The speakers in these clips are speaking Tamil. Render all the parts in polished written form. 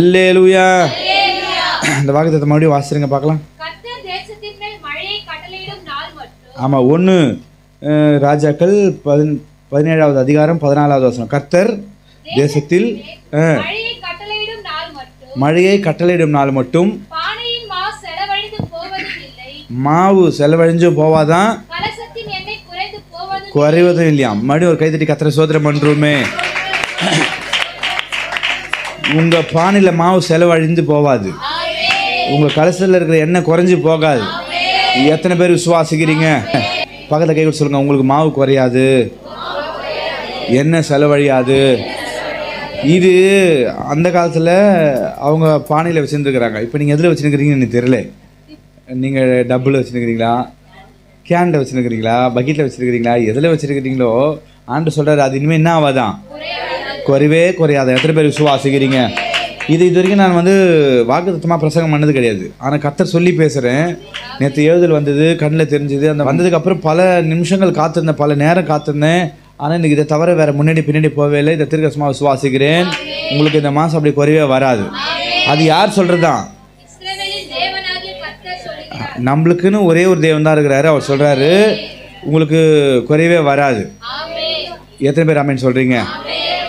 அல்லேலூயா. இந்த வாக்குத்தத்தத்தை மறுபடியும் வாசிருங்க பார்க்கலாம். ஆமாம், 1 ராஜாக்கள் 17வது அதிகாரம் 14வது வசனம். கர்த்தர் தேசத்தில் மழையை கட்டளையிடும் நாள் மட்டும் மாவு செலவழிஞ்சும் போவாதான், குறைவதும் இல்லையா. மறுபடியும் ஒரு கைத்தட்டி கர்த்தரை சோதரம் பண்றோமே. உங்க பானையில மாவு செலவழிந்து போவாது, உங்க கலசத்தில் இருக்கிற எண்ணெய் குறைஞ்சு போகாது. எத்தனை பேர் விசுவாசிக்கிறீங்க? பக்கத்தில் கை கொடுத்து சொல்லுங்க, உங்களுக்கு மாவு குறையாது, எண்ணெய் செலவழியாது. இது அந்த காலத்தில் அவங்க பானையில் வச்சுருந்துருக்குறாங்க. இப்போ நீங்கள் எதில் வச்சுருக்கிறீங்கன்னு எனக்கு தெரியல. நீங்கள் டப்பில் வச்சுருக்கிறீங்களா, கேனில் வச்சுருக்கிறீங்களா, பக்கெட்டில் வச்சுருக்கிறீங்களா, எதில் வச்சுருக்கிறீங்களோ ஆண்டு சொல்கிறார், அது இனிமேல் என்ன ஆகாதான், குறைவே குறையாத. எத்தனை பேர் விசுவாசிக்கிறீங்க? இது வரைக்கும் நான் வாக்குத்தத்தமாக பிரசங்கம் பண்ணது கிடையாது. ஆனால் கர்த்தர் சொல்லி பேசுகிறேன். நேற்று ஏவுதல் வந்தது, கண்ணில் தெரிஞ்சுது. அந்த வந்ததுக்கப்புறம் பல நிமிஷங்கள் காத்திருந்தேன், பல நேரம் காத்திருந்தேன். ஆனால் இன்றைக்கி இதை தவிர வேறு முன்னாடி பின்னாடி போவே இல்லை. இதை தீர்க்கமாக விசுவாசிக்கிறேன். உங்களுக்கு இந்த மாதம் அப்படி குறைவே வராது. அது யார் சொல்கிறது தான்? நம்மளுக்குன்னு ஒரே ஒரு தேவன் தான் இருக்கிறாரு. அவர் சொல்கிறாரு உங்களுக்கு குறைவே வராது. எத்தனை பேர் ஆமேன்னு சொல்கிறீங்க?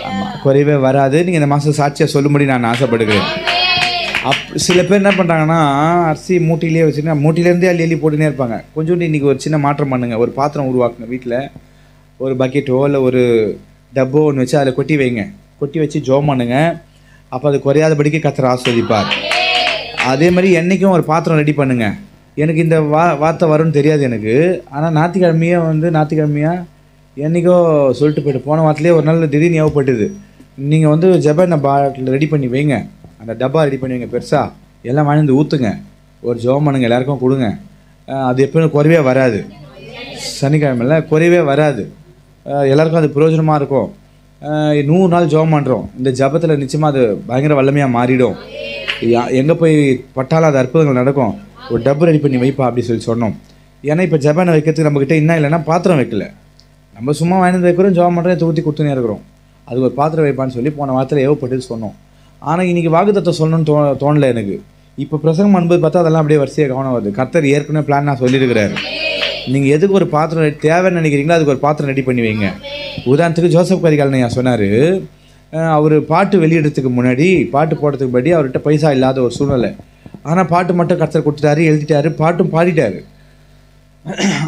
ஆமாம், குறைவே வராது. நீங்கள் இந்த மாதம் சாட்சியாக சொல்லும்படி நான் ஆசைப்படுகிறேன். சில பேர் என்ன பண்ணுறாங்கன்னா, அரிசி மூட்டிலே வச்சுன்னா மூட்டிலேருந்தே அள்ளி போட்டுனே இருப்பாங்க. கொஞ்சோண்டு இன்றைக்கி ஒரு சின்ன மாற்றம் பண்ணுங்கள். ஒரு பாத்திரம் உருவாக்குங்க. வீட்டில் ஒரு பக்கெட்டோ இல்லை ஒரு டப்போ ஒன்று வச்சு அதில் கொட்டி வைங்க. கொட்டி வச்சு ஜோம் பண்ணுங்க. அப்போ அது குறையாதபடிக்கு கர்த்தர் ஆசீர்வதிப்பார். அதே மாதிரி என்றைக்கும் ஒரு பாத்திரம் ரெடி பண்ணுங்கள். எனக்கு இந்த வார்த்தை வரும்னு தெரியாது எனக்கு. ஆனால் ஞாயிற்றுக்கிழமையா என்றைக்கோ சொல்லிட்டு போய்ட்டு போன வாரத்துலேயே ஒரு நாள் திடீர்னு ஞாபகப்பட்டுது. நீங்கள் ஜெப பாட்டில் ரெடி பண்ணி வைங்க. அந்த டப்பா ரெடி பண்ணி வைங்க. பெருசாக எல்லாம் வாங்கி ஊற்றுங்க. ஒரு ஜெபம் பண்ணுங்க, எல்லாருக்கும் கொடுங்க. அது எப்போயும் குறைவே வராது. சனிக்கிழமையில் குறைவே வராது. எல்லாருக்கும் அது பிரயோஜனமாக இருக்கும். 100 நாள் ஜெபம் பண்ணுறோம். இந்த ஜபத்தில் நிச்சயமாக அது பயங்கர வல்லமையாக மாறிடும். எங்கே போய் பட்டாலும் அது அற்புதங்கள் நடக்கும். ஒரு டப்பு ரெடி பண்ணி வைப்பா அப்படி சொன்னோம். ஏன்னா இப்போ ஜபானை வைக்கிறதுக்கு நம்மக்கிட்ட என்ன இல்லைன்னா பாத்திரம் வைக்கல. நம்ம சும்மா வாங்கி வைக்கிறோம், ஜெபம் பண்ணுறோம், ஊற்றி கொடுத்துனே இருக்கிறோம். அது ஒரு பாத்திரம் வைப்பான்னு சொல்லி போன வாரத்தில் ஏவப்பட்டு சொன்னோம். ஆனால் இன்றைக்கி வாக்குத்தத்தம் சொல்லணும்னு தோணலை எனக்கு. இப்போ பிரசங்கம் பண்ணும்போது பார்த்தா அதெல்லாம் அப்படியே வரிசையாக கவனம் வருது. கர்த்தர் ஏற்கனவே பிளான் நான் சொல்லியிருக்கிறாரு. நீங்கள் எதுக்கு ஒரு பாத்திரம் தேவைன்னு நினைக்கிறீங்களோ அதுக்கு ஒரு பாத்திரம் ரெடி பண்ணி வைங்க. உதாரணத்துக்கு ஜோசப் கரிகாலன் நான் சொன்னார், அவர் பாட்டு வெளியிடறதுக்கு முன்னாடி, பாட்டு போடுறதுக்கு முன்னாடி அவர்கிட்ட பைசா இல்லாத ஒரு சூழ்நிலை. ஆனால் பாட்டு மட்டும் கர்த்தர் கொடுத்துட்டாரு, எழுதிட்டாரு, பாட்டும் பாடிட்டார்.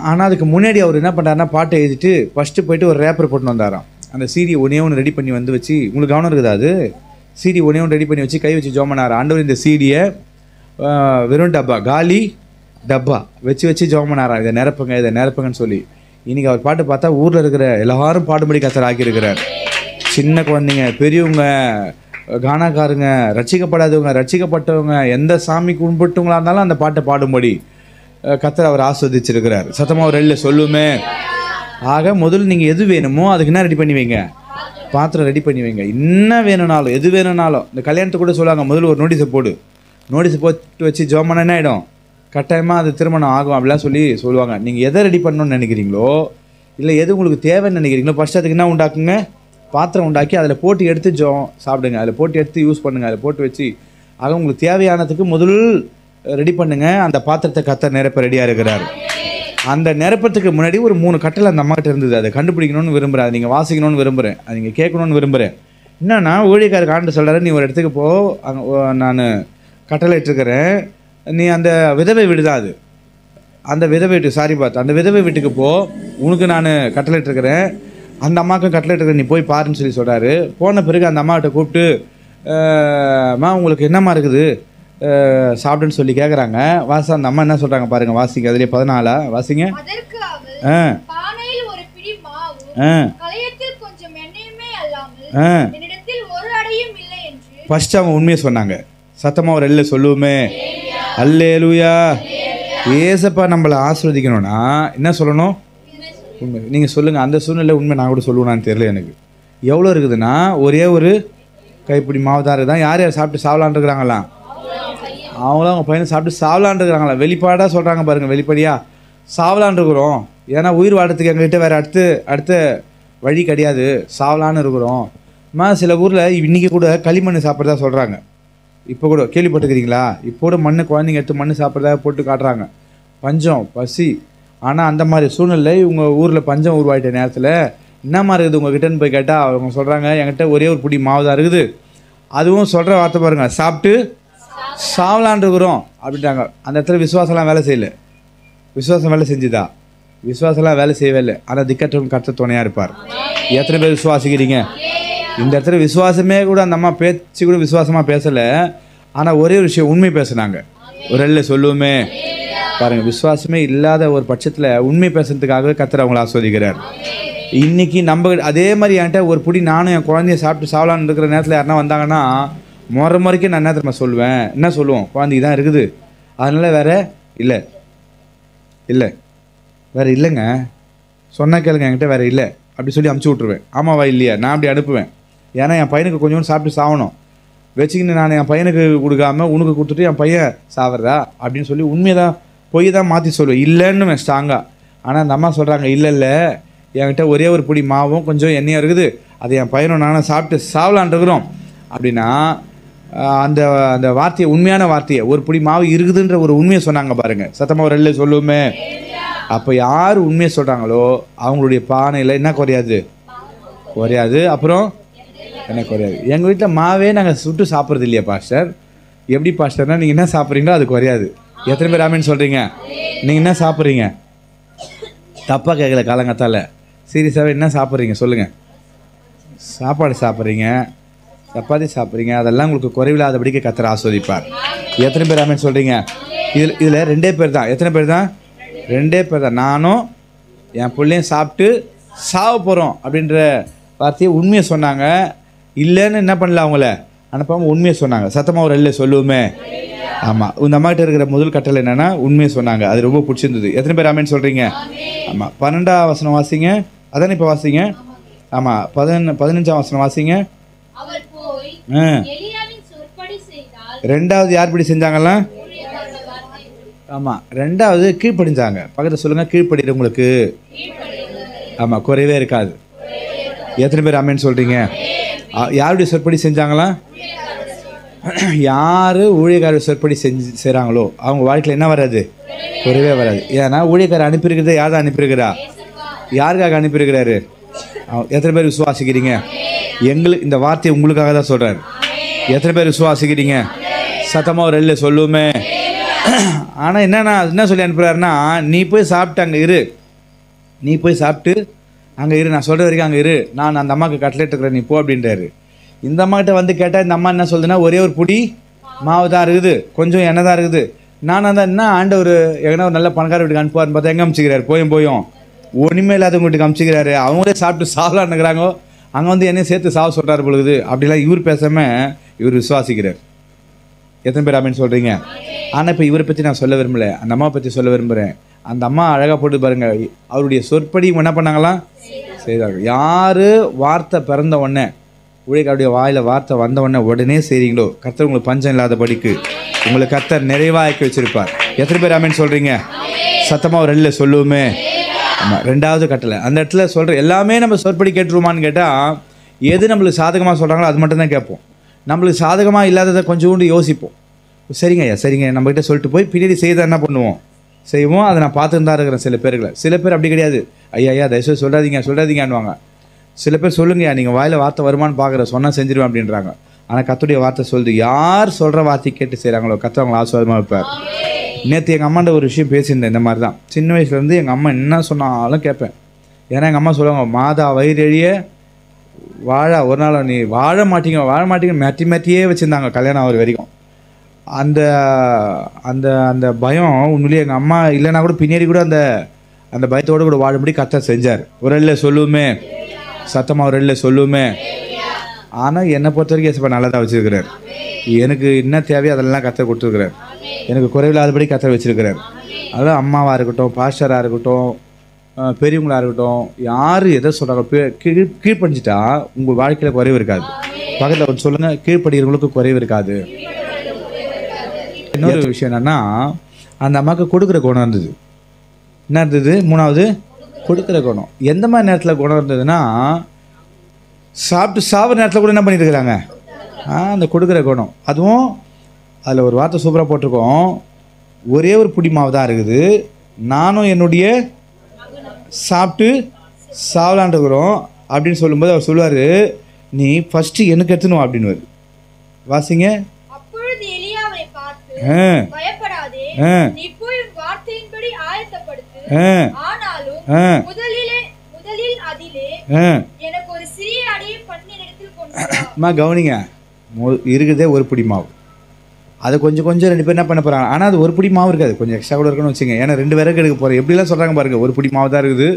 ஆனால் அதுக்கு முன்னாடி அவர் என்ன பண்ணுறாருன்னா, பாட்டை எழுதிட்டு ஃபஸ்ட்டு போய்ட்டு ஒரு ரேப்பர் போட்டுன்னு வந்தாராம். அந்த சிடி ஒன்று ரெடி பண்ணி வச்சு, உங்களுக்கு கவனம் இருக்குதா? அது சிடி ஒன்று ரெடி பண்ணி வச்சு கை வச்சு ஜெபம் பண்ணார். ஆண்டவர் இந்த சிடியை வெறும் டப்பா, காலி டப்பா வச்சு ஜெபம் பண்ணாராம். இதை நிரப்புங்கன்னு சொல்லி. இன்றைக்கி அவர் பாட்டு பார்த்தா ஊரில் இருக்கிற எல்லாரும் பாடும்படி கர்த்தர் ஆக்கியிருக்கிறார். சின்ன குழந்தைங்க, பெரியவங்க, கானாக்காரங்க, ரட்சிக்கப்படாதவங்க, ரட்சிக்கப்பட்டவங்க, எந்த சாமி கும்பிட்டவங்களா இருந்தாலும் அந்த பாட்டை பாடும்படி கர்த்தர் அவர் ஆஸ்வதிச்சிருக்கிறார். சத்தமாக அவர் வெளில சொல்லுமே. ஆக முதல்ல நீங்கள் எது வேணுமோ அதுக்கு என்ன ரெடி பண்ணி வைங்க, பாத்திரம் ரெடி பண்ணி வைங்க. என்ன வேணும்னாலும் எது வேணும்னாலும், இந்த கல்யாணத்துக்கு கூட சொல்லுவாங்க, முதல்ல ஒரு நோட்டீஸை போட்டு வச்சு ஜெபம் பண்ண என்ன ஆகிடும், கட்டாயமாக அது திருமணம் ஆகும் அப்படிலாம் சொல்லுவாங்க. நீங்கள் எதை ரெடி பண்ணணும்னு நினைக்கிறீங்களோ, இல்லை எது உங்களுக்கு தேவைன்னு நினைக்கிறீங்களோ, ஃபஸ்ட்டு அதுக்கு என்ன உண்டாக்குங்க, பாத்திரம் உண்டாக்கி அதில் போட்டு எடுத்து சாப்பிடுங்க. அதில் போட்டு எடுத்து யூஸ் பண்ணுங்கள். அதில் போட்டு வச்சு ஆக உங்களுக்கு தேவையானதுக்கு முதல் ரெடி பண்ணுங்கள். அந்த பாத்திரத்தை கர்த்தர் நிரப்ப ரெடியாக இருக்கிறார். அந்த நிரப்பத்துக்கு முன்னாடி ஒரு 3 கட்டளை அந்த அம்மாக்கிட்ட இருந்தது. அதை கண்டுபிடிக்கணும்னு விரும்புகிறேன், அதை நீங்கள் வாசிக்கணும்னு விரும்புகிறேன், அதை நீங்கள் கேட்கணும்னு விரும்புகிறேன். என்னன்னா, ஊழியக்காரருக்கு ஆண்டு சொல்கிறாரு, நீ ஒரு இடத்துக்கு போ, அங்கே நான் கட்டளை இட்டுருக்கிறேன், நீ அந்த விதவை வீடு தான் அது, அந்த விதவை வீட்டு அந்த விதவை வீட்டுக்கு போ, உனக்கு நான் கட்டளை இட்டுருக்கிறேன், அந்த அம்மாவுக்கும் கட்டளை இட்டுருக்கிறேன், நீ போய் பாருன்னு சொல்கிறாரு. போன பிறகு அந்த அம்மாக்கிட்ட கூப்பிட்டு, அம்மா உங்களுக்கு என்னம்மா இருக்குது சாப்பிடுன்னு சொல்லி கேட்குறாங்க. அந்த அம்மா என்ன சொல்கிறாங்க பாருங்கள், வாசிங்க. அதுலேயே 14 வாசிங்க. ஃபர்ஸ்ட் அவங்க உண்மையை சொன்னாங்க. சத்தமாக ஒரு எல்லை சொல்லுவோமே, அல்லேலூயா. ஏசப்பா நம்மளை ஆசீர்வதிக்கணும்னா என்ன சொல்லணும்? உண்மை. நீங்கள் சொல்லுங்கள், அந்த சூழ்நிலை உண்மை நான் கூட சொல்லுவேனான்னு தெரியல எனக்கு. எவ்வளோ இருக்குதுன்னா, ஒரே ஒரு கைப்பிடி மாவு தான் இருக்குதான். யார் சாப்பிட்டு சாவலான் இருக்கிறாங்களாம், அவங்களும் அவங்க பையனை சாப்பிட்டு சாவலான் இருக்கிறாங்களா. வெளிப்பாடாக சொல்கிறாங்க பாருங்கள், வெளிப்படையாக சாவலான் இருக்கிறோம். ஏன்னா உயிர் வாழறதுக்கு எங்கள்கிட்ட வேறு அடுத்த வழி கிடையாது, சாவலான்னு இருக்கிறோம். சில ஊரில் இன்றைக்கி கூட களிமண் சாப்பிட்றதா சொல்கிறாங்க. இப்போ கூட கேள்விப்பட்டுக்கிறீங்களா? இப்போ கூட மண்ணு குழந்தைங்க எடுத்து மண்ணு சாப்பிட்றதா போட்டு காட்டுறாங்க. பஞ்சம், பசி. ஆனால் அந்த மாதிரி சூழ்நிலை உங்கள் ஊரில் பஞ்சம் உருவாயிட்ட நேரத்தில் என்னம்மா இருக்குது உங்ககிட்டன்னு போய் கேட்டால் அவங்க சொல்கிறாங்க, என்கிட்ட ஒரே ஒரு பிடி மாவு தான் இருக்குது. அதுவும் சொல்கிற வார்த்தை பாருங்கள், சாப்பிட்டு சாவலான் இருக்கிறோம் அப்படின்ட்டாங்க. அந்த இடத்துல விசுவாசம்லாம் வேலை செய்யலை. விசுவாசம் வேலை செஞ்சுதா? விசுவாசம்லாம் வேலை செய்யவே இல்லை. ஆனால் திக்கற்றவன் கர்த்தர் துணையாக இருப்பார். எத்தனை பேர் விசுவாசிக்கிறீங்க? இந்த இடத்துல விசுவாசமே கூட அந்த அம்மா பேச்சு கூட விசுவாசமாக பேசலை. ஆனால் ஒரே ஒரு விஷயம் உண்மை பேசுனாங்க. ஒரு இல்லை சொல்லுவோமே பாருங்கள், விசுவாசமே இல்லாத ஒரு பட்சத்தில் உண்மை பேசுறதுக்காகவே கர்த்தர் அவங்களை ஆஸ்வதிக்கிறார். இன்றைக்கி நம்ம அதே மாதிரி என்கிட்ட ஒரு பிடி நானும் என் குழந்தைய சாப்பிட்டு சாவலான்னு இருக்கிற நேரத்தில் யாருன்னா வந்தாங்கன்னா முறைக்கும் நான் என்ன தெரியுமா சொல்லுவேன்? என்ன சொல்லுவோம்? குழந்தைக்கு தான் இருக்குது, அதனால் வேறு இல்லை இல்லை வேறு இல்லைங்க, சொன்னால் கேளுங்க, என்கிட்ட வேறு இல்லை அப்படி சொல்லி அமுச்சு விட்ருவேன். ஆமாவா இல்லையா? நான் அப்படி அனுப்புவேன். ஏன்னா என் பையனுக்கு கொஞ்சம் சாப்பிட்டு சாகணும் வச்சுக்கின்னு நான் என் பையனுக்கு கொடுக்காம உனக்கு கொடுத்துட்டு என் பையன் சாவறதா அப்படின்னு சொல்லி உண்மையை தான் பொய் தான் மாற்றி சொல்லுவேன். இல்லைன்னு ஸ்ட்ராங்காக. ஆனால் அந்த அம்மா சொல்கிறாங்க, இல்லை என்கிட்ட ஒரே ஒரு பிடி மாவும் கொஞ்சம் எண்ணெயும் இருக்குது, அது என் பையனும் நானும் சாப்பிட்டு சாவலான் இருக்கிறோம் அப்படின்னா அந்த அந்த வார்த்தையை, உண்மையான வார்த்தையை, ஒரு பிடி மாவு இருக்குதுன்ற ஒரு உண்மையை சொன்னாங்க பாருங்கள். சத்தமாக ஒரு இல்லை சொல்லுவோமே. அப்போ யார் உண்மையை சொல்கிறாங்களோ அவங்களுடைய பானையில் என்ன குறையாது? குறையாது. அப்புறம் என்ன குறையாது? எங்கள் வீட்டில் மாவே நாங்கள் சுட்டு சாப்பிட்றது இல்லையா பாஸ்டர்? எப்படி பாஸ்டர்னா நீங்கள் என்ன சாப்பிட்றீங்களோ அது குறையாது. எத்தனை பேர் ஆமேன்னு சொல்கிறீங்க? நீங்கள் என்ன சாப்பிட்றீங்க? தப்பாக கேட்கல, காலங்கத்தால் சீரியஸாகவே என்ன சாப்பிட்றீங்க சொல்லுங்கள்? சாப்பாடு சாப்பிட்றீங்க, சப்பாத்தி சாப்பிட்றீங்க, அதெல்லாம் உங்களுக்கு குறைவில்லாதபடிக்கு கர்த்தர் ஆஸ்வதிப்பார். எத்தனை பேர் ஆமேன்னு சொல்கிறீங்க? இதில் 2 பேர் தான். எத்தனை பேர் தான்? 2 பேர் தான். நானும் என் பிள்ளையும் சாப்பிட்டு சாவ போகிறோம் அப்படின்ற வார்த்தையை உண்மையை சொன்னாங்க. இல்லைன்னு என்ன பண்ணல, அவங்கள அனுப்பாமல் உண்மையை சொன்னாங்க. சத்தமாக ஒரு இல்லை சொல்லுவோமே. ஆமாம், இந்த அம்மாக்கிட்ட இருக்கிற முதல் கட்டளை என்னென்னா உண்மையை சொன்னாங்க. அது ரொம்ப பிடிச்சிருந்தது. எத்தனை பேர் ஆமேன்னு சொல்கிறீங்க? ஆமாம். 12ஆம் வசனம் வாசிங்க. அதானே இப்போ வாசிங்க. ஆமாம், 15ஆம் வசனம் வாசிங்க. ரெண்டாவது யார் படி செஞ்சாங்கல்லாம்? ஆமாம், ரெண்டாவது கீழ்ப்படிஞ்சாங்க. பக்கத்தில் சொல்லுங்கள், கீழ்ப்படிறவங்களுக்கு ஆமாம் குறைவே இருக்காது. எத்தனை பேர் ஆமேன்னு சொல்கிறீங்க? யாருடைய சொற்படி செஞ்சாங்களா? யார் ஊழியக்காரர் சொற்படி செய்கிறாங்களோ அவங்க வாழ்க்கையில் என்ன வராது? குறைவே வராது. ஏன்னா ஊழியக்காரர் அனுப்பியிருக்கிறத யார் தான் அனுப்பியிருக்கிறா? யாருக்காக அனுப்பியிருக்கிறாரு? எத்தனை பேர் விசுவாசிக்கிறீங்க? எங்களுக்கு இந்த வார்த்தையை உங்களுக்காக தான் சொல்கிறார். எத்தனை பேர் விசுவாசிக்கிறீங்க? சத்தமாக ஒரு இல்லை சொல்லுவோமே. ஆனால் என்னன்னா என்ன சொல்லி அனுப்புகிறாருன்னா, நீ போய் சாப்பிட்டு அங்கே இரு, நீ போய் சாப்பிட்டு அங்கே இரு, நான் சொல்கிற வரைக்கும் அங்கே இரு, நான் அந்த அம்மாவுக்கு கட்லெட் இருக்கிறேன், நீ போ அப்படின்றாரு. இந்த அம்மாக்கிட்ட வந்து கேட்டால் இந்த அம்மா என்ன சொல்லுதுன்னா, ஒரே ஒரு புடி மாவு தான் இருக்குது, கொஞ்சம் எண்ணெய் தான் இருக்குது. நானும் தான் என்ன ஆண்டவர் எங்கன்னா ஒரு நல்ல பணக்கார வீட்டுக்கு அனுப்புவார்னு பார்த்தா எங்கே அமுச்சிக்கிறாரு? போயும் ஒன்றுமே இல்லாதவங்க வீட்டுக்கு அமுச்சிக்கிறாரு. அவங்களே சாப்பிட்டு சாவலான்னு இருக்கிறாங்க, அங்கே வந்து என்னையும் சேர்த்து சாவ சொல்கிறார் பொழுது. அப்படிலாம் இவர் பேசாமல் இவர் விசுவாசிக்கிறார். எத்தனை பேர் அப்படின்னு சொல்கிறீங்க? ஆனால் இப்போ இவரை பற்றி நான் சொல்ல விரும்பலை, அந்த அம்மாவை பற்றி சொல்ல விரும்புகிறேன். அந்த அம்மா அழகாக போட்டு பாருங்கள், அவருடைய சொற்படி என்ன பண்ணாங்களாம்? செய்தாங்க. யார் வார்த்தை பிறந்த உடனே, ஊழியக்காருடைய வாயில் வார்த்தை வந்த உடனே செய்கிறீங்களோ கர்த்தர் உங்களுக்கு பஞ்சம் இல்லாத படிக்கு உங்களுக்கு கர்த்தர் நிறைவாக்கி வச்சிருப்பார். எத்தனை பேர் ஆமேன்னு சொல்கிறீங்க? சத்தமாக ஒரு இல்லை சொல்லுவோமே. ஆமாம், ரெண்டாவது கட்டளை. அந்த இடத்துல சொல்கிற எல்லாமே நம்ம சொற்படி கேட்டுருவோமான்னு கேட்டால், எது நம்மளுக்கு சாதகமாக சொல்கிறாங்களோ அது மட்டும்தான் கேட்போம். நம்மளுக்கு சாதகமாக இல்லாததை கொஞ்சோண்டு யோசிப்போம். சரிங்க ஐயா, சரிங்க, நம்மகிட்ட சொல்லிட்டு போய் பின்னாடி செய்த என்ன பண்ணுவோம்? செய்வோம். அதை நான் பார்த்துட்டு தான் இருக்கிறேன் சில பேர்களை. சில பேர் அப்படி கிடையாது. ஐயா தயவுசெய்து சொல்லாதீங்கன்னுவாங்க. சில பேர் சொல்லுங்கய்யா, நீங்கள் வாயில் வார்த்தை வருமானு பார்க்குற, சொன்னால் செஞ்சிருவேன் அப்படின்றாங்க. ஆனால் கர்த்தருடைய வார்த்தை சொல்லுது, யார் சொல்கிற வார்த்தை கேட்டு செய்கிறாங்களோ கர்த்தர் அவங்களை ஆசீர்வாதமாக வைப்பார். நேற்று எங்கள் அம்மாண்ட ஒரு விஷயம் பேசியிருந்தேன். இந்த மாதிரி தான் சின்ன வயசுலேருந்து எங்கள் அம்மா என்ன சொன்னாலும் கேட்பேன். ஏன்னா எங்கள் அம்மா சொல்லுவாங்க, மாதா வயிறெழிய வாழ ஒரு நாள் நீ வாழ மாட்டீங்க மேட்டியே வச்சுருந்தாங்க கல்யாணம் ஆகிற வரைக்கும். அந்த அந்த அந்த பயம் உண்மையிலேயே எங்கள் அம்மா இல்லைன்னா கூட பின்னாடி கூட அந்த பயத்தோடு கூட வாழும்படி கர்த்தர் செஞ்சார். ஒரு இல்லை சொல்லுவோமே. சத்தமாக ஒரு இல்லை சொல்லுவோமே. ஆனால் என்னை பொறுத்த வரைக்கும் ஏசப்பா நல்லா தான் வச்சுருக்கிறார். எனக்கு என்ன தேவையோ அதெல்லாம் கர்த்தர் கொடுத்துருக்குறார். எனக்கு குறைவில்லாதபடி கர்த்தர் வச்சுருக்கிறார். அதான் அம்மாவாக இருக்கட்டும், பாஸ்டராக இருக்கட்டும், பெரியவங்களாக இருக்கட்டும், யார் எதை சொல்கிறாங்க கீழ்ப்படிஞ்சிட்டா உங்கள் வாழ்க்கையில் குறைவு இருக்காது. பக்கத்தில் ஒரு சொல்லுங்கள், கீழ்ப்படுகிறவங்களுக்கு குறைவு இருக்காது. இன்னொரு விஷயம் என்னன்னா, அந்த அம்மாவுக்கு கொடுக்குற குணம் இருந்தது. என்ன இருந்தது? மூணாவது கொடுக்குற குணம். எந்த மாதிரி நேரத்தில் குணம் இருந்ததுன்னா, சாப்பிட்டு சாப்பிட்ற நேரத்தில் கூட என்ன பண்ணிட்டு இருக்கிறாங்க? அந்த கொடுக்குற குணம். அதுவும் அதில் ஒரு வார்த்தை சூப்பராக போட்டிருக்கோம், ஒரே ஒரு புடி மாவு தான் இருக்குது, நானும் என்னுடைய சாப்பிட்டு சாவலான் இருக்கிறோம் அப்படின்னு சொல்லும்போது அவர் சொல்லுவார், நீ ஃபஸ்ட்டு எனக்கு எடுத்துனுவா அப்படின்னு. வாசிங்க. அப்பொழுது எலியாவை பார்த்து, பயப்படாதே, நீ போய் வார்த்தையின்படி ஆயத்தப்படுத்து, ஆனாலும் முதலில் அதிலே எனக்கு ஒரு சிறிய அடையை பன்னிரத்தில் கொண்டு வா. கவனிங்க, இருக்குதே ஒரு பிடி மாவு, அதை கொஞ்சம் கொஞ்சம் 2 பேர் என்ன பண்ண போகிறாங்க. ஆனால் அது ஒரு பிடி மாவு இருக்காது, கொஞ்சம் எக்ஸ்ட்ரா கூட இருக்குன்னு வச்சுங்க. ஏன்னா 2 விறகு எடுக்க போகிறேன் எப்படிலாம் சொல்கிறாங்க பாருங்கள். ஒரு பிடி மாவு தான் இருக்குது,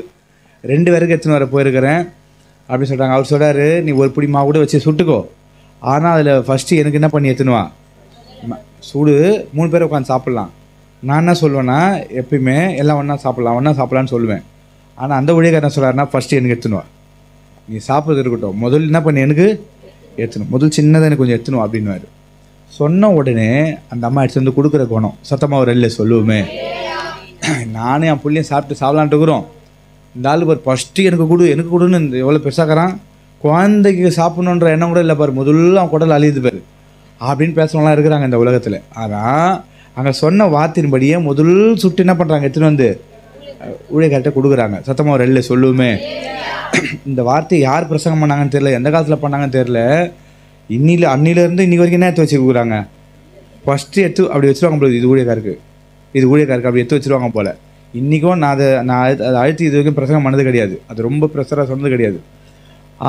2 விறகு எடுத்துன்னு வர போயிருக்கிறேன் அப்படின்னு சொல்கிறாங்க. அவர் சொல்கிறாரு, நீ ஒரு பிடி மாவு கூட வச்சு சுட்டுக்கோ, ஆனால் அதில் ஃபஸ்ட்டு எனக்கு என்ன பண்ணி எடுத்துனுவா, சூடு 3 பேர் உட்காந்து சாப்பிட்லாம். நான் என்ன சொல்லுவேன்னா, எப்பயுமே எல்லாம் ஒன்றா சாப்பிட்லான்னு சொல்லுவேன். ஆனால் அந்த ஊழியக்காரர் என்ன சொல்கிறாருன்னா, ஃபஸ்ட்டு எனக்கு எடுத்துனுவா, நீ சாப்பிட்றது இருக்கட்டும், முதல்ல என்ன பண்ணி எனக்கு எடுத்துணும், முதல் சின்னதாக எனக்கு கொஞ்சம் எடுத்துணும் அப்படின்வாரு. சொன்ன உடனே அந்த அம்மா எடுத்து வந்து கொடுக்குற குணம் சத்தமாக ஒரு இல்லை சொல்லுவோமே. நானே என் பிள்ளையும் சாப்பிட்டு சாப்பிட்லான்ட்டு இருக்கிறோம், இந்த ஆளுக்கு ஒரு ஃபஸ்ட்டு எனக்கு கொடுன்னு எவ்வளோ பெருசாகிறான், குழந்தைக்கு சாப்பிட்ணுன்ற எண்ணம் கூட இல்லை பாரு, முதல்ல அவன் குடல் அழியுது பாரு அப்படின்னு பேசுகிறவங்களாம் இருக்கிறாங்க இந்த உலகத்தில். ஆனால் அங்கே சொன்ன வார்த்தையின்படியே முதல் சுட்டு என்ன பண்ணுறாங்க, எடுத்துன்னு வந்து ஊழியக்கார்ட்ட கொடுக்குறாங்க. சத்தமாக ஒரு இல்லை சொல்லுவோமே. இந்த வார்த்தையை யார் பிரசங்கம் பண்ணாங்கன்னு தெரியல, எந்த காலத்தில் பண்ணாங்கன்னு தெரியல. அன்னிலேருந்து இன்னி வரைக்கும் என்ன எடுத்து வச்சுக்கிறாங்க, ஃபஸ்ட்டு எடுத்து அப்படி வச்சுருவாங்க போல, இது ஊழியக்காருக்கு அப்படி எடுத்து வச்சுருவாங்க போல். இன்றைக்கும் அதை அழுத்தி இது வரைக்கும் பிரசங்கம் பண்ணது கிடையாது, அது ரொம்ப ப்ரெஷராக சொன்னது கிடையாது.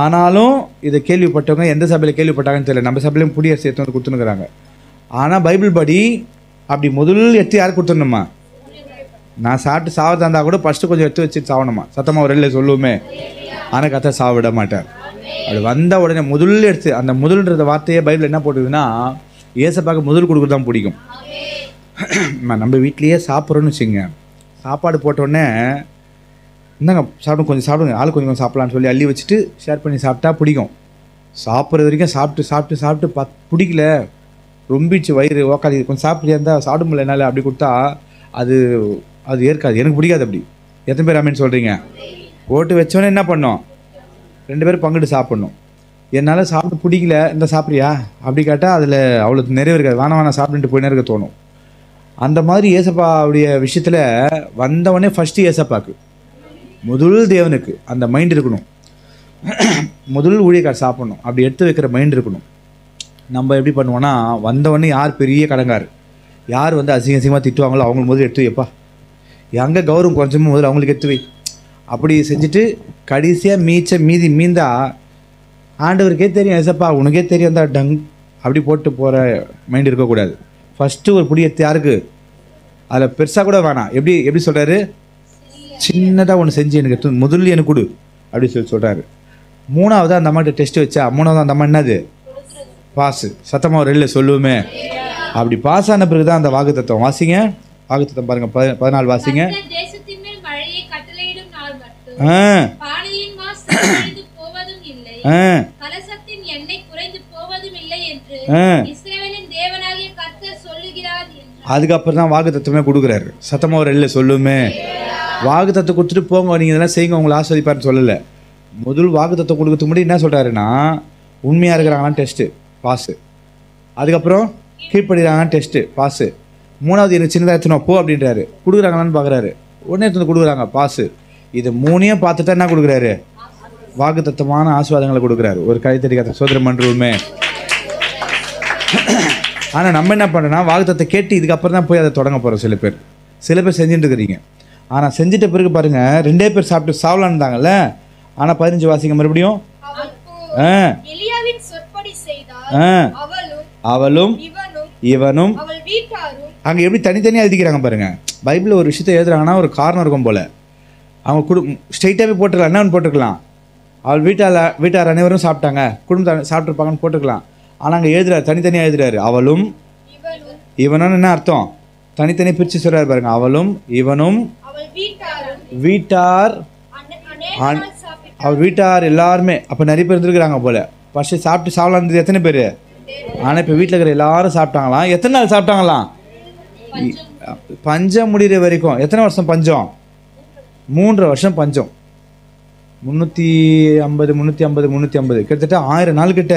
ஆனாலும் இதை கேள்விப்பட்டவங்க எந்த சபையில் கேள்விப்பட்டாங்கன்னு தெரியல, நம்ம சபையிலையும் புடியரசு எடுத்து வந்து கொடுத்துனுக்குறாங்க. ஆனால் பைபிள் படி அப்படி முதல் எடுத்து யார் கொடுத்துடணுமா, நான் சாப்பிட்டு சாவதா இருந்தால் கூட ஃபஸ்ட்டு கொஞ்சம் எடுத்து வச்சுட்டு சாவணுமா. சத்தமாக ஒரு இல்லை சொல்லுவோமே. ஆனால் கதை சாவிட மாட்டார். அப்படி வந்த உடனே முதல்ல எடுத்து, அந்த முதல்ன்ற வார்த்தையே பைபிள் என்ன போட்டுதுன்னா, ஏசப்பாக்கு முதல் கொடுக்குறது தான் பிடிக்கும். நம்ம வீட்லேயே சாப்பிட்றோன்னு வச்சுங்க, சாப்பாடு போட்டோடனே இந்தாங்க சாப்பிடும், கொஞ்சம் சாப்பிடுங்க, ஆள் கொஞ்சம் சாப்பிட்லான்னு சொல்லி அள்ளி வச்சுட்டு ஷேர் பண்ணி சாப்பிட்டா பிடிக்கும். சாப்பிட்றது வரைக்கும் சாப்பிட்டு பிடிக்கல, ரொம்பிச்சு வயிறு ஓக்காளி, கொஞ்சம் சாப்பிட்டு இருந்தால் சாப்பிட முடியல என்னால் அப்படி கொடுத்தா அது ஏற்காது, எனக்கு பிடிக்காது. அப்படி எத்தனை பேர் ஆமேன்னு சொல்கிறீங்க? போட்டு வச்சோன்னே என்ன பண்ணோம், 2 பேரும் பங்கிட்டு சாப்பிட்ணும். என்னால் சாப்பிட்டு பிடிக்கல, இந்த சாப்பிட்றியா அப்படி கேட்டால் அதில் அவ்வளோ நிறைய இருக்காது, வேணாம் சாப்பிட்டுட்டு போயினே இருக்க தோணும். அந்த மாதிரி ஏசப்பாவுடைய விஷயத்தில் வந்தவொடனே ஃபஸ்ட்டு ஏசப்பாக்கு முதல் தேவனுக்கு அந்த மைண்ட் இருக்கணும், முதல் ஊழியக்கார் சாப்பிட்ணும், அப்படி எடுத்து வைக்கிற மைண்ட் இருக்கணும். நம்ம எப்படி பண்ணுவோன்னா, வந்தவொடனே யார் பெரிய கடங்கார், யார் வந்து அசிங்கமாக திட்டுவாங்களோ அவங்களுக்கு முதல்ல எடுத்து வைப்பா, எங்கே கௌரவம் கொஞ்சமும் முதல்ல அவங்களுக்கு எடுத்து வை, அப்படி செஞ்சுட்டு கடைசியாக மீந்தா ஆண்டவருக்கே தெரியும், ஏசப்பா உனக்கே தெரியும் தான் டங் அப்படி போட்டு போகிற மைண்ட் இருக்கக்கூடாது. ஃபஸ்ட்டு ஒரு புடி எடுத்து யாருக்கு, அதில் பெருசாக கூட வேணாம், எப்படி சொல்கிறாரு, சின்னதாக ஒன்று செஞ்சு எனக்கு எடுத்து முதல்ல எனக்கு கொடு அப்படி சொல்கிறாரு. 3வது அந்த அம்மாட்ட டெஸ்ட்டு வச்சா, 3வது அந்த அம்மா என்னது, பாஸு. சத்தமாக ஒரு இல்லை சொல்லுவோமே. அப்படி பாஸ் ஆன பிறகு தான் அந்த வாக்குத்தத்தம். வாசிங்க, வாக்குத்தத்தம் பாருங்க, 14 வாசிங்க. அதுக்கப்புறம் தான் வாக்குத்தத்தமே கொடுக்குறாரு. சத்தமாக ஒரு இல்லை சொல்லுமே. வாக்குத்தத்தை கொடுத்துட்டு போங்க, நீங்கள் இதெல்லாம் செய்யுங்க உங்களை ஆஸ்வதிப்பாருன்னு சொல்லலை. முதல் வாக்குத்தத்தை கொடுக்கறதுக்கு முன்னாடி என்ன சொல்கிறாருன்னா, உண்மையாக இருக்கிறாங்களான்னு டெஸ்ட்டு பாஸு, அதுக்கப்புறம் கீழ்ப்படுகிறாங்கன்னு டெஸ்ட்டு பாஸு, 3வது எனக்கு சின்னதாக எடுத்துனோம் போ அப்படின்றாரு. கொடுக்குறாங்களான்னு பார்க்குறாரு, உடனே எடுத்து கொடுக்குறாங்க பாஸு. இது 3ஐயும் பார்த்துட்டா என்ன கொடுக்குறாரு, வாக்குத்தத்தமான ஆசீர்வாதங்களை கொடுக்குறாரு. ஒரு கைத்தறி கதை சோதரம் பண்ணுறோமே. ஆனால் நம்ம என்ன பண்ணுறோன்னா, வாக்குத்தத்தை கேட்டு இதுக்கப்புறம் தான் போய் அதை தொடங்க போகிறோம். சில பேர் செஞ்சுட்டு இருக்கிறீங்க. ஆனால் செஞ்சிட்ட பிறகு பாருங்கள், 2 பேர் சாப்பிட்டு சாவலான்னு இருந்தாங்கல்ல. ஆனால் 15 வாசிங்க மறுபடியும். அவளும் இவனும் அங்கே எப்படி தனித்தனியாக எழுதிக்கிறாங்க பாருங்க. பைபிளில் ஒரு விஷயத்தை எழுதுறாங்கன்னா ஒரு காரணம் இருக்கும் போல். அவங்க ஸ்ட்ரெயிட்டாகவே போட்டுக்கலாம், என்னன்னு போட்டுக்கலாம், அவள் வீட்டார் அனைவரும் சாப்பிட்டாங்க, குடும்பத்தை சாப்பிட்ருப்பாங்கன்னு போட்டுக்கலாம். ஆனால் அங்கே எழுதுறாரு, தனித்தனியாக எழுதுறாரு. அவளும் இவனும் என்ன அர்த்தம், தனித்தனி பிரித்து சொல்கிறாரு பாருங்க. அவளும் இவனும் அவள் வீட்டார் எல்லாருமே. அப்போ நிறைய பேர் இருந்துருக்குறாங்க போல். ஃபஸ்ட்டு சாப்பிட்டு சாவலாம் இருந்தது எத்தனை பேர்? ஆனால் இப்போ வீட்டில் இருக்கிற எல்லாரும் சாப்பிட்டாங்களாம். எத்தனை நாள் சாப்பிட்டாங்களாம்? பஞ்சம் முடிகிற வரைக்கும். எத்தனை வருஷம் பஞ்சம்? 3 வருஷம் பஞ்சம். 350 கிட்டத்தட்ட 1000 நாள் கிட்ட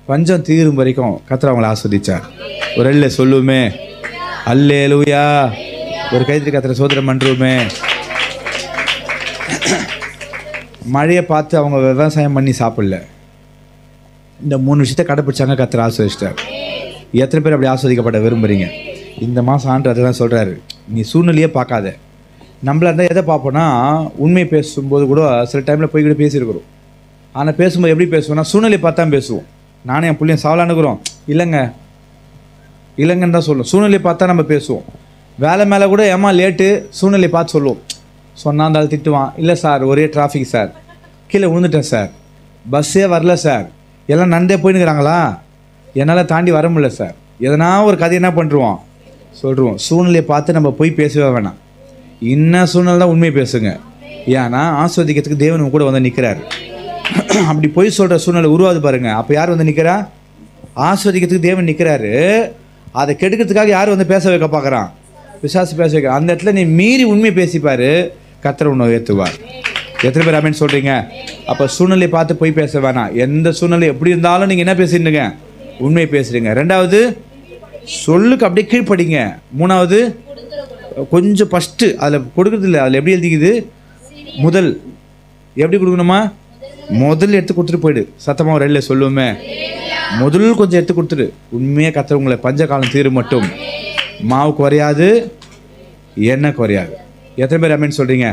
பஞ்சம் தீரும் வரைக்கும் கர்த்தர் அவங்களை ஆஸ்வதிச்சார். ஒரு அல்ல சொல்லுமே, அல்லேலூயா. ஒரு கைத்திரி கர்த்தரை சோதரம் பண்ணுறோமே. மழையை பார்த்து அவங்க விவசாயம் பண்ணி சாப்பிடல, இந்த 3 விஷயத்தை கடைப்பிடிச்சாங்க, கர்த்தர் ஆஸ்வதிச்சிட்டார். எத்தனை பேர் அப்படி ஆஸ்வதிக்கப்பட விரும்புகிறீங்க? இந்த மாதம் ஆண்டு அதை தான் சொல்கிறாரு, நீ சூழ்நிலையே பார்க்காத. நம்மளா இருந்தால் எதை பார்ப்போன்னா, உண்மை பேசும்போது கூட சில டைமில் போய் கூட பேசியிருக்கிறோம். ஆனால் பேசும்போது எப்படி பேசுவோம்னா, சூழ்நிலையை பார்த்தா பேசுவோம். நானே என் பிள்ளையும் சாவலானுக்குறோம், இல்லைங்கன்னு தான் சொல்லுவோம். சூழ்நிலையை பார்த்தா நம்ம பேசுவோம். வேலை மேலே கூட ஏமா லேட்டு, சூழ்நிலையை பார்த்து சொல்லுவோம். சொன்னால் இருந்தாலும் திட்டுவான், இல்லை சார் ஒரே டிராஃபிக் சார், கீழே விழுந்துட்டேன் சார், பஸ்ஸே வரல சார், எல்லாம் நண்டே போயின்னுக்கிறாங்களா, என்னால் தாண்டி வர முடியல சார், எதனா ஒரு கதை என்ன பண்ணுருவோம் சொல்லிடுவோம். சூழ்நிலையை பார்த்து நம்ம போய் பேசவே வேணாம். இன்ன சூழ்நிலை தான் உண்மையை பேசுங்க. ஏன்னா ஆஸ்வதிக்கிறதுக்கு தேவன் கூட வந்து நிற்கிறாரு. அப்படி போய் சொல்கிற சூழ்நிலை உருவாது பாருங்க. அப்போ யார் வந்து நிற்கிறா? ஆஸ்வதிக்கிறதுக்கு தேவன் நிற்கிறாரு. அதை கெடுக்கிறதுக்காக யார் வந்து பேச வைக்க பார்க்குறான்? பிசாசு பேச வைக்க. அந்த இடத்துல நீ மீறி உண்மையை பேசிப்பார், கர்த்தர் உன்னை உயர்த்துவார். எத்தனை பேர் ஆமென் சொல்கிறீங்க? அப்போ சூழ்நிலையை பார்த்து போய் பேச வேணாம். எந்த சூழ்நிலை எப்படி இருந்தாலும் நீங்கள் என்ன பேசிடுங்க? உண்மையை பேசுகிறீங்க. 2வது சொல்லுக்கு அப்படியே கீழ்ப்படிங்க. 3வது கொஞ்சம் ஃபஸ்ட்டு அதில் கொடுக்குறது இல்லை, அதில் எப்படி எழுதிக்குது? முதல். எப்படி கொடுக்கணுமா? முதல் எடுத்து கொடுத்துட்டு போயிடு. சத்தமாக ஒரு ரெல்ல சொல்லுவோமே, முதல் கொஞ்சம் எடுத்து கொடுத்துட்டு. உண்மையாக கர்த்தர் உங்களை பஞ்ச காலம் தீரும் மட்டும் மாவு குறையாது, எண்ணெய் குறையாது. எத்தனை பேர் ஆமென் சொல்கிறீங்க?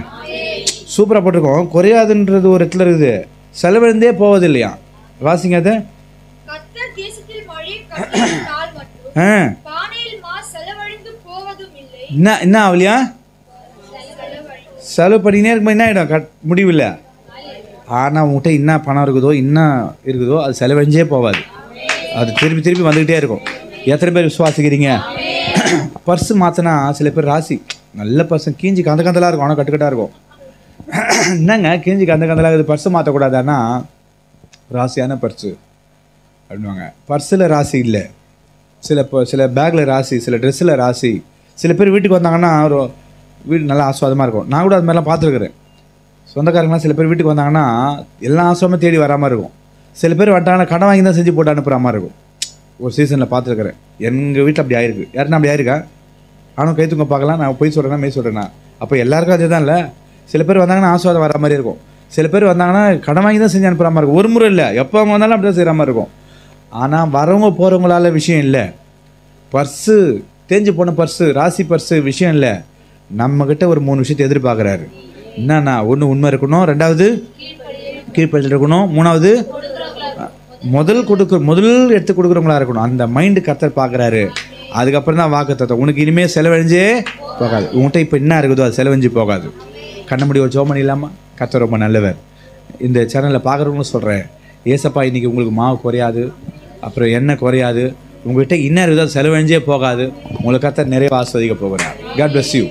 சூப்பராக போட்டிருக்கோம். குறையாதுன்றது ஒரு இடத்துல இருக்குது, செலவழிந்தே போவது இல்லையா? வாசிங்க அதை. என்ன ஆகலையா? செலவு பண்ணினே இருக்கும்போது என்ன ஆகிடும்? முடிவில்லை. ஆனால் உங்கள்கிட்ட என்ன பணம் இருக்குதோ, என்ன இருக்குதோ, அது செலவழிஞ்சே போகாது. அது திருப்பி திருப்பி வந்துக்கிட்டே இருக்கும். எத்தனை பேர் விசுவாசிக்கிறீங்க? பர்ஸு மாற்றினா சில பேர் ராசி நல்ல பர்சன் கீஞ்சி கந்தலாக இருக்கும், ஆனால் கட்டுக்கட்டாக இருக்கும். என்னங்க கீஞ்சி கந்தலாக இருக்குது, பர்ஸு மாற்றக்கூடாதானா? ராசியான பர்ஸு அப்படின்வாங்க. பர்ஸில் ராசி இல்லை, சில பேக்கில் ராசி, சில ட்ரெஸ்ஸில் ராசி. சில பேர் வீட்டுக்கு வந்தாங்கன்னா ஒரு வீடு நல்லா ஆஸ்வாதமாக இருக்கும். நான் கூட அது மாதிரிலாம் பார்த்துருக்குறேன். சொந்தக்காரங்களாம் சில பேர் வீட்டுக்கு வந்தாங்கன்னா எல்லா ஆசிரமும் தேடி வராமல் இருக்கும். சில பேர் வந்துட்டாங்கன்னா கடன் வாங்கி தான் செஞ்சு போட்டு அனுப்புகிற மாதிரி இருக்கும். ஒரு சீசனில் பார்த்துருக்குறேன். எங்கள் வீட்டில் அப்படி ஆயிருக்கு. யாருன்னா அப்படி ஆயிருக்கா? ஆனால் கை தூங்க பார்க்கலாம். நான் போய் சொல்கிறேன்னா மெய் சொல்கிறேன்னா அப்போ எல்லாருக்கும் அதே தான் இல்லை. சில பேர் வந்தாங்கன்னா ஆஸ்வாதம் வர மாதிரி இருக்கும். சில பேர் வந்தாங்கன்னா கடன் வாங்கி தான் செஞ்சு அனுப்புகிற மாதிரி இருக்கும். ஒரு முறை இல்லை, எப்போ வந்தாலும் அப்படி தான் செய்கிற மாதிரி இருக்கும். ஆனால் வரவங்க போகிறவங்களால விஷயம் இல்லை. பர்ஸு தேஞ்சு போன பர்ஸு, ராசி பர்ஸு விஷயம் இல்லை. நம்மக்கிட்ட ஒரு 3 விஷயத்தை எதிர்பார்க்குறாரு. என்னன்னா, ஒன்று உண்மை இருக்கணும், 2வது கீழ்ப்படிதல் இருக்கணும், 3வது முதல் எடுத்து கொடுக்குறவங்களா இருக்கணும். அந்த மைண்டு கர்த்தர் பார்க்குறாரு. அதுக்கப்புறம் தான் வாக்குத்தத்தம். உனக்கு இனிமேல் செலவழிஞ்சே போகாது. உங்கள்கிட்ட இப்போ என்ன இருக்குதோ அது செலவழிஞ்சு போகாது. கண்ணமுடி ஒரு ஜோமணி இல்லாமல் கர்த்தர் ரொம்ப நல்லவர். இந்த சேனலில் பார்க்குறவங்களும் சொல்கிறேன், ஏசப்பா இன்றைக்கி உங்களுக்கு மாவு குறையாது, அப்புறம் எண்ணெய் குறையாது, உங்கள்கிட்ட என்ன இருக்குதோ அது செலவழிஞ்சே போகாது. உங்களுக்கு கர்த்தர் நிறைய ஆஸ்வதிக்க போகிறார். God bless you.